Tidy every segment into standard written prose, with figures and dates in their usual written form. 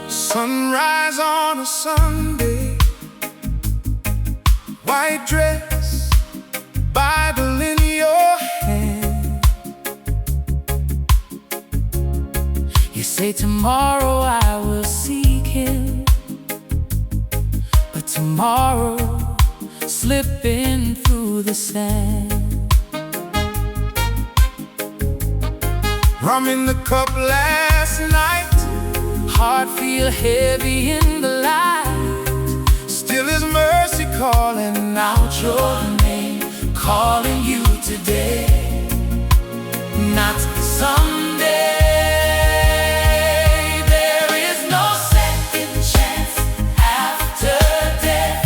Sunrise on a Sunday, white dress, Bible in your hand. You say tomorrow I will seek Him, but tomorrow slipping through the sand. Rum in the cup last night, heart feel heavy in the light. still His mercy calling out Your name, calling you today, not someday. There is no second chance after death.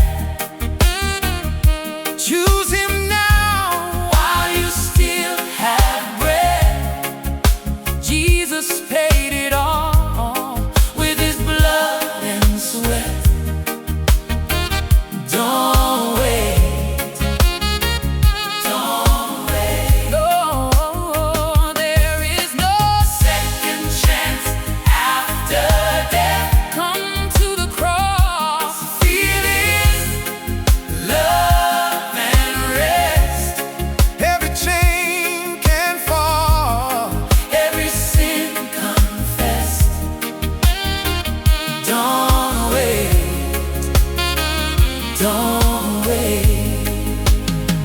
Choose Him now While you still have breath, Jesus paid it all with His blood and sweat. Don't wait, don't wait. No, there is no second chance after death. Come to the cross, feel His love and rest. every chain can fall. Every sin confessed. Don't wait, don't wait.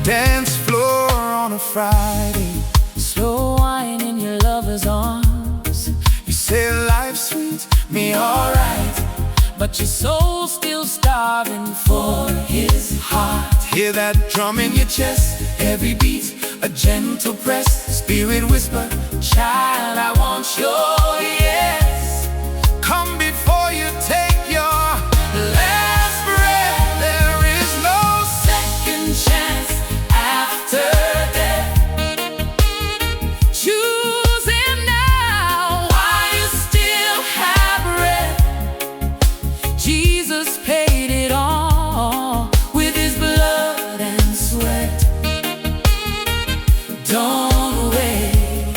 Dance floor on a Friday, Slow wine in your lover's arms, you say life's sweet, me alright. but your soul's still starving for His heart. Hear that drum in your chest, every beat a gentle press. Spirit whisper, Child, I want your yes. come before you take your last breath. There is no Second chance after death. Choose Him now while you still have breath. Jesus paid it all with His blood and sweat. Don't wait,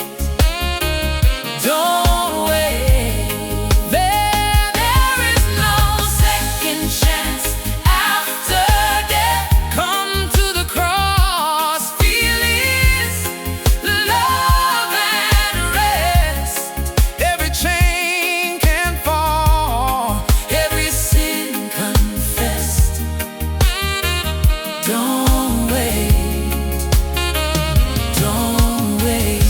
don't wait. There is no second chance after death. Come to the cross, feel His love and rest. every chain can fall. Every sin confessed. Don't wait, don't wait.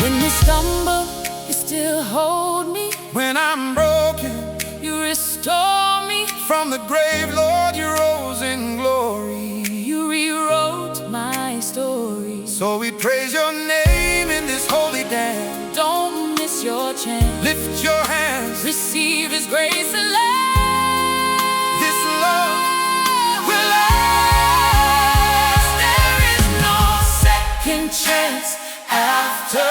When you stumble, you still hold me. When I'm broken You restore me. from the grave, Lord, you rose in glory. You rewrote my story. So we praise your name in this holy dance. Don't miss your chance. Lift your hands, Receive His grace and love. this love will last. There is no second chance after